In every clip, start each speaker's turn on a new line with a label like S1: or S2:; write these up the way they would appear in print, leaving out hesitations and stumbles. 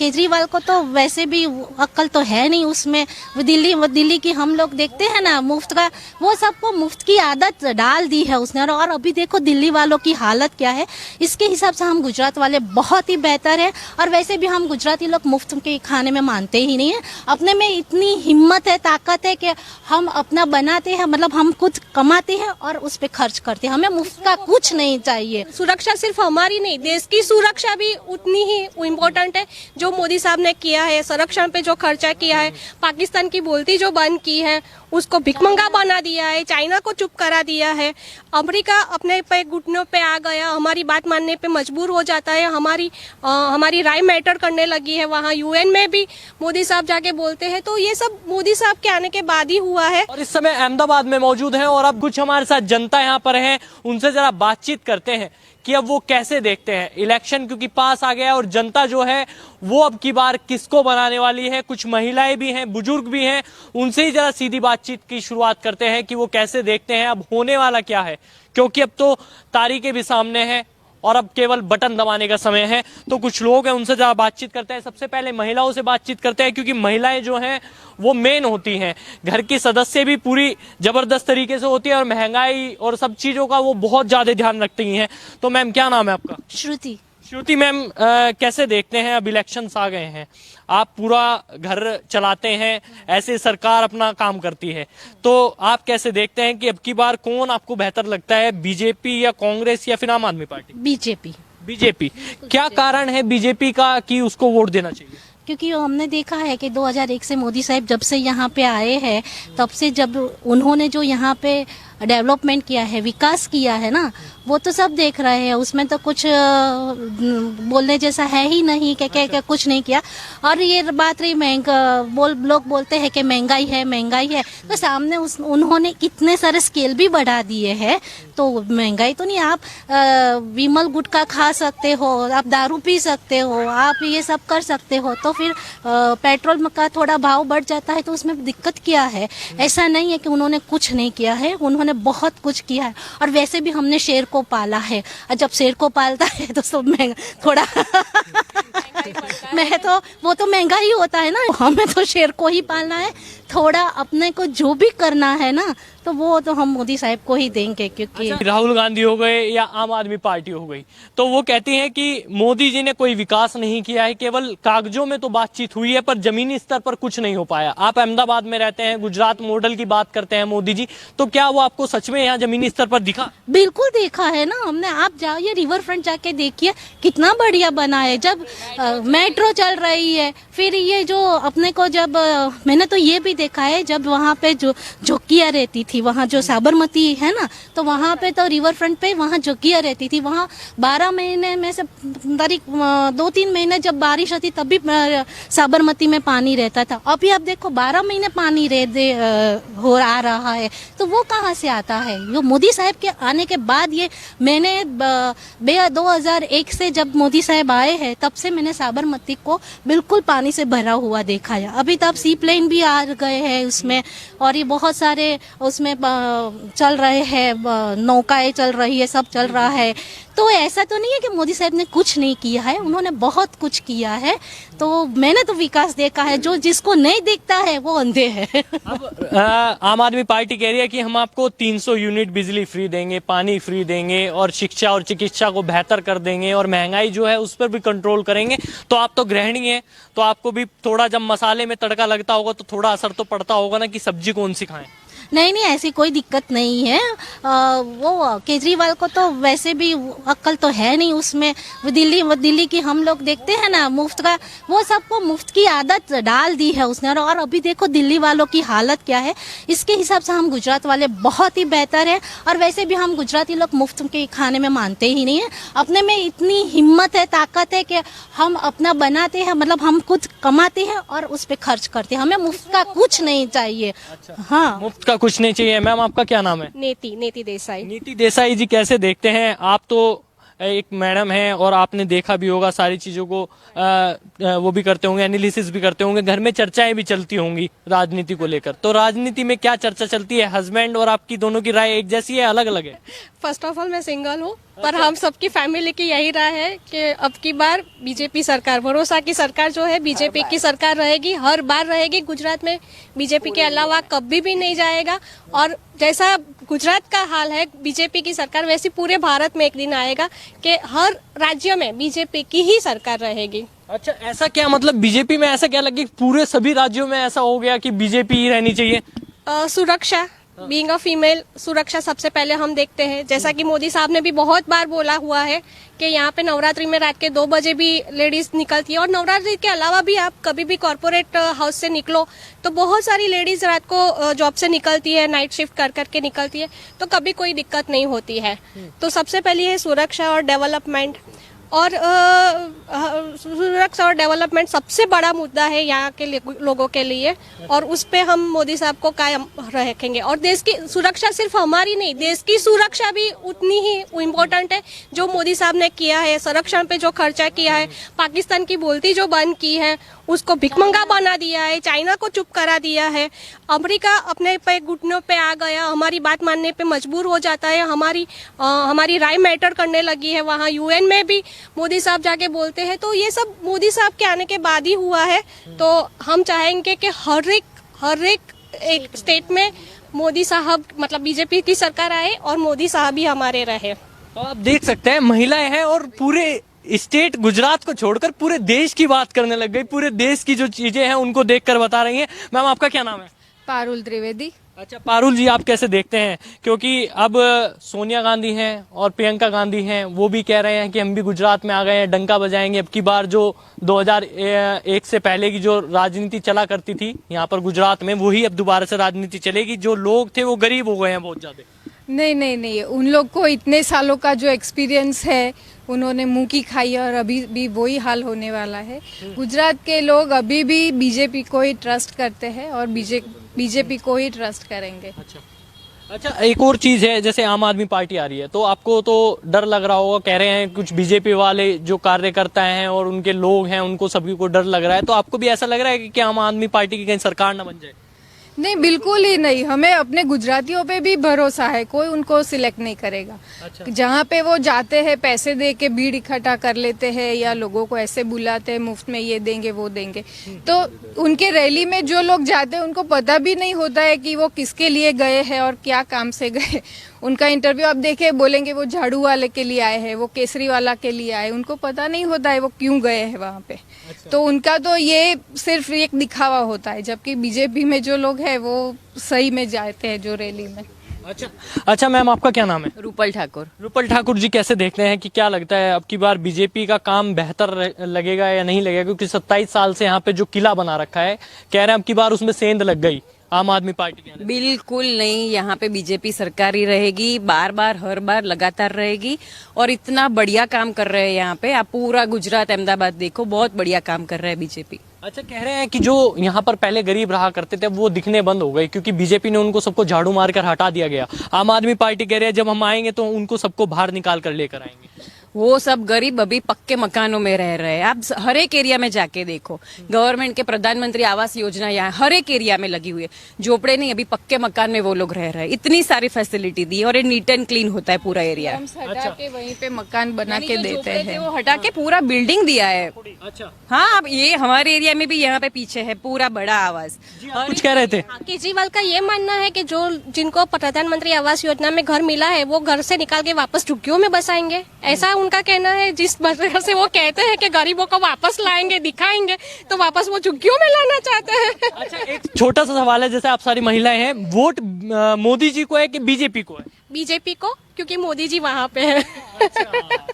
S1: केजरीवाल को तो वैसे भी अक्ल तो है नहीं उसमें। दिल्ली की हम लोग देखते हैं ना मुफ्त का, वो सबको मुफ्त की आदत डाल दी है उसने। और अभी देखो दिल्ली वालों की हालत क्या है। इसके हिसाब से हम गुजरात वाले बहुत ही बेहतर है। और वैसे भी हम गुजराती लोग मुफ्त के खाने में मानते ही नहीं है। अपने में इतनी हिम्मत है, ताकत है कि हम अपना बनाते हैं, मतलब हम खुद कमाते हैं और उस पर खर्च करते हैं। हमें मुफ्त का कुछ नहीं चाहिए।
S2: सुरक्षा सिर्फ हमारी नहीं, देश की सुरक्षा भी उतनी ही इम्पोर्टेंट है। जो मोदी साहब ने किया है, संरक्षण पे जो खर्चा किया है, पाकिस्तान की बोलती जो बंद की है, उसको भिखमंगा बना दिया है, चाइना को चुप करा दिया है, अमेरिका अपने पे घुटनों पे आ गया, हमारी बात मानने पे मजबूर हो जाता है, हमारी राय मैटर करने लगी है। वहाँ यूएन में भी मोदी साहब जाके बोलते हैं। तो ये सब मोदी साहब के आने के बाद ही हुआ है।
S3: और इस समय अहमदाबाद में मौजूद हैं और अब कुछ हमारे साथ जनता यहाँ पर है, उनसे जरा बातचीत करते हैं कि अब वो कैसे देखते हैं इलेक्शन, क्योंकि पास आ गया और जनता जो है वो अब की बार किसको बनाने वाली है। कुछ महिलाएं भी हैं, बुजुर्ग भी हैं, उनसे ही जरा सीधी बातचीत की शुरुआत करते हैं कि वो कैसे देखते हैं अब होने वाला क्या है, क्योंकि अब तो तारीखें भी सामने हैं और अब केवल बटन दबाने का समय है। तो कुछ लोग हैं, उनसे जरा बातचीत करते हैं। सबसे पहले महिलाओं से बातचीत करते हैं, क्योंकि महिलाएं जो हैं वो मेन होती हैं। घर की सदस्य भी पूरी जबरदस्त तरीके से होती है और महंगाई और सब चीजों का वो बहुत ज्यादा ध्यान रखती हैं। तो मैम क्या नाम है आपका?
S1: श्रुति।
S3: श्रुति मैम, कैसे देखते हैं अब इलेक्शंस आ गए हैं, आप पूरा घर चलाते हैं, ऐसे सरकार अपना काम करती है, तो आप कैसे देखते हैं कि अब की बार कौन आपको बेहतर लगता है, बीजेपी या कांग्रेस या फिर आम आदमी पार्टी? बीजेपी। क्या कारण है बीजेपी का कि उसको वोट देना चाहिए?
S1: क्योंकि हमने देखा है कि 2001 से मोदी साहब जब से यहाँ पे आए हैं, तब से जब उन्होंने जो यहाँ पे डेवलपमेंट किया है, विकास किया है ना, वो तो सब देख रहे हैं। उसमें तो कुछ बोलने जैसा है ही नहीं कि कुछ नहीं किया। और ये बात रही लोग बोलते हैं कि महंगाई है, तो सामने उन्होंने कितने सारे स्केल भी बढ़ा दिए हैं। तो महंगाई तो नहीं, आप विमल गुटखा खा सकते हो, आप दारू पी सकते हो, आप ये सब कर सकते हो, तो फिर पेट्रोल का थोड़ा भाव बढ़ जाता है, तो उसमें दिक्कत क्या है? ऐसा नहीं है कि उन्होंने कुछ नहीं किया है, उन्होंने बहुत कुछ किया है। और वैसे भी हमने शेर को पाला है, और जब शेर को पालता है तो सब महंगा थोड़ा मैं तो वो तो महंगा ही होता है ना। हमें तो शेर को ही पालना है, थोड़ा अपने को जो भी करना है ना, तो वो तो हम मोदी साहब को ही देंगे। क्योंकि
S3: राहुल गांधी हो गए या आम आदमी पार्टी हो गई, तो वो कहती हैं कि मोदी जी ने कोई विकास नहीं किया है, केवल कागजों में तो बातचीत हुई है पर जमीनी स्तर पर कुछ नहीं हो पाया। आप अहमदाबाद में रहते हैं, गुजरात मॉडल की बात करते हैं मोदी जी, तो क्या वो आपको सच में यहाँ जमीनी स्तर पर दिखा?
S1: बिल्कुल देखा है ना हमने। आप जाओ ये रिवर फ्रंट जाके देखिए, कितना बढ़िया बना है। जब मेट्रो चल रही है, फिर ये जो अपने को जब मैंने तो ये भी देखा है, जब वहाँ पे जो झोंकियाँ रहती थी, वहाँ जो साबरमती है ना, तो वहाँ पे तो रिवर फ्रंट पे वहाँ झोंकियाँ रहती थी। वहाँ 12 महीने में से 2-3 महीने जब बारिश होती तब भी साबरमती में पानी रहता था। अभी आप देखो 12 महीने पानी हो आ रहा है, तो वो कहाँ से आता है? जो मोदी साहब के आने के बाद ये मैंने 2001 से जब मोदी साहब आए हैं, तब से मैंने साबरमती को बिल्कुल पानी से भरा हुआ देखा है। अभी तब सी प्लेन भी आ गए हैं उसमें, और ये बहुत सारे उसमें चल रहे हैं, नौकाएं चल रही है, सब चल रहा है। तो ऐसा तो नहीं है कि मोदी साहब ने कुछ नहीं किया है, उन्होंने बहुत कुछ किया है। तो मैंने तो विकास देखा है, जो जिसको नहीं दिखता है वो अंधे है।
S3: अब आम आदमी पार्टी कह रही है कि हम आपको 300 यूनिट बिजली फ्री देंगे, पानी फ्री देंगे और शिक्षा और चिकित्सा को बेहतर कर देंगे और महंगाई जो है उस पर भी कंट्रोल करेंगे। तो आप तो गृहिणी हैं, तो आपको भी थोड़ा जब मसाले में तड़का लगता होगा तो थोड़ा असर तो पड़ता होगा ना कि सब्जी कौन सी खाएं।
S1: नहीं, ऐसी कोई दिक्कत नहीं है। वो केजरीवाल को तो वैसे भी अक्ल तो है नहीं उसमें। दिल्ली की हम लोग देखते हैं ना मुफ्त का, वो सबको मुफ्त की आदत डाल दी है उसने। और अभी देखो दिल्ली वालों की हालत क्या है। इसके हिसाब से हम गुजरात वाले बहुत ही बेहतर है। और वैसे भी हम गुजराती लोग मुफ्त के खाने में मानते ही नहीं है। अपने में इतनी हिम्मत है, ताकत है कि हम अपना बनाते हैं, मतलब हम खुद कमाते हैं और उस पर खर्च करते हैं। हमें मुफ्त का कुछ नहीं चाहिए। हाँ,
S3: मुफ्त का कुछ नहीं चाहिए। मैम आपका क्या नाम है?
S2: नीति देसाई।
S3: नीति देसाई जी, कैसे देखते हैं आप? तो एक मैडम हैं और आपने देखा भी होगा सारी चीजों को, वो भी करते होंगे, एनालिसिस भी करते होंगे, घर में चर्चाएं भी चलती होंगी राजनीति को लेकर। तो राजनीति में क्या चर्चा चलती है? हस्बैंड और आपकी दोनों की राय एक जैसी है, अलग अलग है?
S2: फर्स्ट ऑफ ऑल मैं सिंगल हूँ, पर हम सबकी फैमिली की यही राय है कि अब की बार बीजेपी सरकार, भरोसा की सरकार जो है बीजेपी की सरकार रहेगी, हर बार रहेगी। गुजरात में बीजेपी के अलावा कभी भी नहीं जाएगा। और जैसा गुजरात का हाल है बीजेपी की सरकार, वैसे पूरे भारत में एक दिन आएगा कि हर राज्य में बीजेपी की ही सरकार रहेगी।
S3: अच्छा, ऐसा क्या मतलब बीजेपी में ऐसा क्या लगे पूरे सभी राज्यों में ऐसा हो गया कि बीजेपी ही रहनी चाहिए?
S2: सुरक्षा, बीइंग अ फीमेल, सुरक्षा सबसे पहले हम देखते हैं। जैसा कि मोदी साहब ने भी बहुत बार बोला हुआ है कि यहाँ पे नवरात्रि में रात के 2 बजे भी लेडीज निकलती है, और नवरात्रि के अलावा भी आप कभी भी कॉर्पोरेट हाउस से निकलो तो बहुत सारी लेडीज रात को जॉब से निकलती है, नाइट शिफ्ट कर करके निकलती है, तो कभी कोई दिक्कत नहीं होती है। तो सबसे पहले है सुरक्षा और डेवलपमेंट। और सुरक्षा और डेवलपमेंट सबसे बड़ा मुद्दा है यहाँ के लोगों के लिए, और उस पे हम मोदी साहब को कायम रखेंगे। और देश की सुरक्षा सिर्फ हमारी नहीं, देश की सुरक्षा भी उतनी ही इम्पोर्टेंट है। जो मोदी साहब ने किया है, संरक्षण पे जो खर्चा किया है, पाकिस्तान की बोलती जो बंद की है, उसको भिखमंगा बना दिया है, चाइना को चुप करा दिया है, अमेरिका अपने पे घुटनों पे आ गया, हमारी बात मानने पे मजबूर हो जाता है, हमारी राय मैटर करने लगी है। वहाँ यूएन में भी मोदी साहब जाके बोलते हैं। तो ये सब मोदी साहब के आने के बाद ही हुआ है। तो हम चाहेंगे कि हर एक स्टेट में मोदी साहब, मतलब बीजेपी की सरकार आए और मोदी साहब ही हमारे रहे।
S3: तो आप देख सकते हैं महिलाएं हैं और पूरे स्टेट गुजरात को छोड़कर पूरे देश की बात करने लग गई, पूरे देश की जो चीजें हैं उनको देखकर बता रही हैं। मैम, आपका क्या नाम है?
S4: पारुल त्रिवेदी।
S3: अच्छा पारुल जी, आप कैसे देखते हैं, क्योंकि अब सोनिया गांधी हैं और प्रियंका गांधी हैं, वो भी कह रहे हैं कि हम भी गुजरात में आ गए हैं, डंका बजाएंगे। अब की बार जो 2001 से पहले की जो राजनीति चला करती थी यहाँ पर गुजरात में, वही अब दोबारा से राजनीति चलेगी। जो लोग थे वो गरीब हो गए हैं बहुत ज्यादा।
S4: नहीं, उन लोग को इतने सालों का जो एक्सपीरियंस है, उन्होंने मुंह की खाई है और अभी भी वही हाल होने वाला है। गुजरात के लोग अभी भी बीजेपी को ही ट्रस्ट करते हैं और बीजेपी को ही ट्रस्ट करेंगे।
S3: अच्छा, एक और चीज है, जैसे आम आदमी पार्टी आ रही है तो आपको तो डर लग रहा होगा, कह रहे हैं कुछ बीजेपी वाले जो कार्यकर्ता हैं और उनके लोग हैं उनको सभी को डर लग रहा है, तो आपको भी ऐसा लग रहा है कि आम आदमी पार्टी की कहीं सरकार ना बन जाए?
S4: नहीं, बिल्कुल ही नहीं। हमें अपने गुजरातियों पे भी भरोसा है, कोई उनको सिलेक्ट नहीं करेगा।
S3: अच्छा।
S4: जहाँ पे वो जाते हैं, पैसे दे के भीड़ इकट्ठा कर लेते हैं या लोगों को ऐसे बुलाते हैं मुफ्त में, ये देंगे वो देंगे, तो उनके रैली में जो लोग जाते हैं उनको पता भी नहीं होता है कि वो किसके लिए गए हैं और क्या काम से गए। उनका इंटरव्यू आप देखे, बोलेंगे वो झाड़ू वाले के लिए आए हैं, वो केसरी वाला के लिए आए, उनको पता नहीं होता है वो क्यों गए हैं वहाँ पे।
S3: अच्छा।
S4: तो उनका तो ये सिर्फ एक दिखावा होता है, जबकि बीजेपी में जो लोग हैं वो सही में जाते हैं जो रैली में।
S3: अच्छा मैम, आपका क्या नाम है?
S5: रूपल ठाकुर।
S3: रूपल ठाकुर जी, कैसे देखते हैं कि क्या लगता है अब की बार बीजेपी का काम बेहतर लगेगा या नहीं लगेगा? क्योंकि 27 साल से यहाँ पे जो किला बना रखा है, कह रहे हैं अब की बार उसमें सेंध लग गई आम आदमी पार्टी के अंदर।
S5: बिल्कुल नहीं, यहाँ पे बीजेपी सरकार ही रहेगी, बार बार हर बार लगातार रहेगी। और इतना बढ़िया काम कर रहे हैं यहाँ पे, आप पूरा गुजरात अहमदाबाद देखो, बहुत बढ़िया काम कर रहा है बीजेपी।
S3: अच्छा, कह रहे हैं कि जो यहाँ पर पहले गरीब रहा करते थे वो दिखने बंद हो गए क्योंकि बीजेपी ने उनको सबको झाड़ू मारकर हटा दिया गया। आम आदमी पार्टी कह रही है जब हम आएंगे तो उनको सबको बाहर निकाल कर लेकर आएंगे।
S5: वो सब गरीब अभी पक्के मकानों में रह रहे हैं। आप हर एक एरिया में जाके देखो, गवर्नमेंट के प्रधानमंत्री आवास योजना यहाँ हर एक एरिया में लगी हुई है। झोपड़े नहीं, अभी पक्के मकान में वो लोग रह रहे हैं। इतनी सारी फैसिलिटी दी और नीट एंड क्लीन होता है पूरा एरिया।
S4: हटा के वहीं पे मकान बना के देते हैं,
S5: वो हटा के पूरा बिल्डिंग दिया है।
S3: अच्छा,
S5: हाँ, अब ये हमारे एरिया में भी यहाँ पे पीछे है पूरा बड़ा आवास।
S3: कुछ कह रहे थे?
S2: केजरीवाल का ये मानना है कि जो जिनको प्रधानमंत्री आवास योजना में घर मिला है वो घर से निकाल के वापस झुग्गियों में बसाएंगे, ऐसा उनका कहना है। जिस वजह से वो कहते हैं कि गरीबों को वापस लाएंगे, दिखाएंगे, तो वापस वो झुग्गियों में लाना चाहते हैं।
S3: अच्छा, एक छोटा सा सवाल है, जैसे आप सारी महिलाएं हैं, वोट मोदी जी को है कि बीजेपी को है?
S2: बीजेपी को, क्योंकि मोदी जी वहाँ पे है।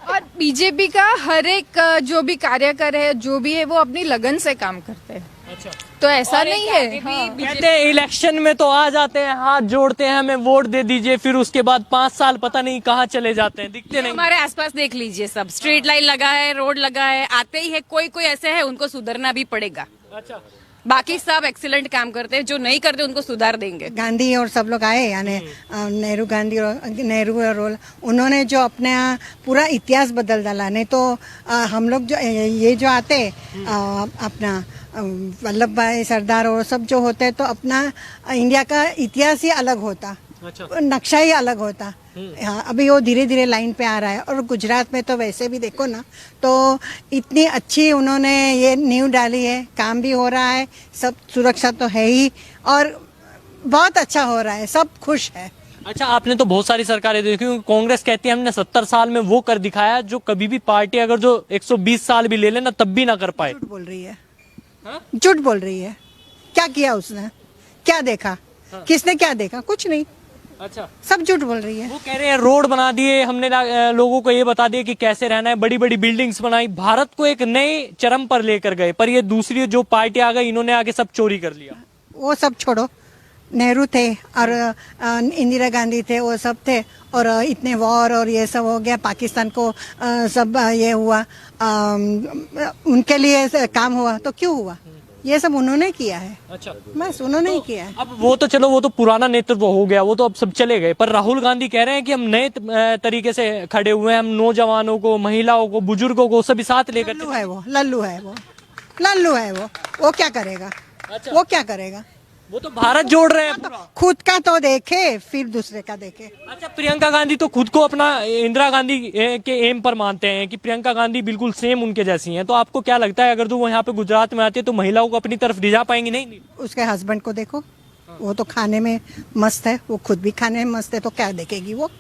S4: और बीजेपी का हर एक जो भी कार्यकर है, जो भी है, वो अपनी लगन से काम करते हैं।
S3: अच्छा,
S4: तो ऐसा नहीं है। हाँ।
S3: कहते हैं इलेक्शन में तो आ जाते हैं, हाथ जोड़ते हैं, हमें वोट दे दीजिए, फिर उसके बाद 5 साल पता नहीं कहाँ चले जाते हैं, दिखते नहीं।
S5: हमारे आसपास देख लीजिए, सब स्ट्रीट लाइट लगा है, रोड लगा है, आते ही है। कोई कोई ऐसे है उनको सुधरना भी पड़ेगा।
S3: अच्छा,
S5: बाकी सब एक्सीलेंट काम करते हैं, जो नहीं करते उनको सुधार देंगे।
S6: गांधी और सब लोग आए, यानी नेहरू और उन्होंने जो अपने पूरा इतिहास बदल डाला। नहीं तो हम लोग जो ये जो आते अपना वल्लभ भाई सरदार और सब जो होते तो अपना इंडिया का इतिहास ही अलग होता।
S3: अच्छा,
S6: नक्शा ही अलग होता। हाँ, अभी वो धीरे धीरे लाइन पे आ रहा है। और गुजरात में तो वैसे भी देखो ना, तो इतनी अच्छी उन्होंने ये नींव डाली है, काम भी हो रहा है, सब सुरक्षा तो है ही, और बहुत अच्छा हो रहा है, सब खुश है।
S3: अच्छा, आपने तो बहुत सारी सरकारें देखी, क्योंकि कांग्रेस कहती है हमने 70 साल में वो कर दिखाया जो कभी भी पार्टी अगर जो 120 साल भी ले लेना तब भी ना कर पाए।
S6: झूठ बोल रही है, झूठ बोल रही है। क्या किया उसने, क्या देखा, किसने क्या देखा, कुछ नहीं,
S3: अच्छा,
S6: सब झूठ बोल रही है।
S3: वो कह रहे हैं रोड बना दिए हमने, लोगों को ये बता दिया कि कैसे रहना है, बड़ी बड़ी बिल्डिंग्स बनाई, भारत को एक नए चरम पर लेकर गए, पर ये दूसरी जो पार्टी आ गई इन्होंने आके सब चोरी कर लिया।
S6: वो सब छोड़ो, नेहरू थे और इंदिरा गांधी थे, वो सब थे, और इतने वॉर और ये सब हो गया, पाकिस्तान को सब ये हुआ, उनके लिए काम हुआ, तो क्यों हुआ, ये सब उन्होंने किया है।
S3: अच्छा,
S6: बस उन्होंने ही किया है।
S3: अब वो तो चलो, वो तो पुराना नेतृत्व हो गया, वो तो अब सब चले गए, पर राहुल गांधी कह रहे हैं कि हम नए तरीके से खड़े हुए हैं, हम नौजवानों को, महिलाओं को, बुजुर्गों को सभी साथ लेकर।
S6: लल्लू है वो, लल्लू है वो, लल्लू है वो क्या करेगा, वो क्या करेगा,
S3: वो तो भारत जोड़ रहे हैं पूरा।
S6: खुद का तो देखे फिर दूसरे का देखे।
S3: अच्छा, प्रियंका गांधी तो खुद को अपना इंदिरा गांधी के एम पर मानते हैं कि प्रियंका गांधी बिल्कुल सेम उनके जैसी हैं, तो आपको क्या लगता है अगर तो वो यहाँ पे गुजरात में आती है तो महिलाओं को अपनी तरफ रिझा पाएंगी? नहीं।
S6: उसके हस्बैंड को देखो, वो तो खाने में मस्त है, वो खुद भी खाने में मस्त है, तो क्या देखेगी वो,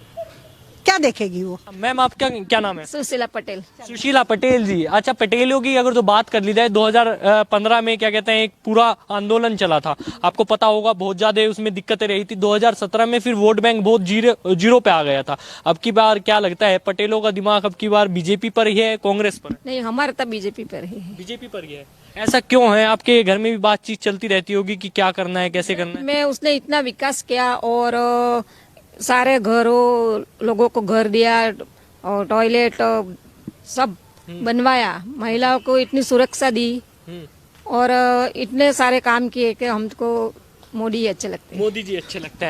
S6: क्या देखेगी वो।
S3: मैम, आपका क्या नाम है?
S5: सुशीला पटेल।
S3: सुशीला पटेल जी। अच्छा, पटेलियों की अगर जो बात कर ली जाए, 2015 में क्या कहते हैं एक पूरा आंदोलन चला था, आपको पता होगा, बहुत ज्यादा उसमें दिक्कतें रही थी। 2017 में फिर वोट बैंक बहुत जीरो पे आ गया था। अब की बार क्या लगता है, पटेलों का दिमाग अब की बार बीजेपी पर ही है, कांग्रेस पर?
S5: नहीं, हमारा तो बीजेपी पर ही है।
S3: बीजेपी पर ही है। ऐसा क्यों है? आपके घर में भी बातचीत चलती रहती होगी कि क्या करना है, कैसे करना है?
S5: मैं उसने इतना विकास किया और सारे घरों लोगों को घर दिया और टॉयलेट सब बनवाया, महिलाओं को इतनी सुरक्षा दी और इतने सारे काम किए कि हमको मोदी अच्छे लगते हैं।
S3: मोदी जी अच्छे लगते हैं।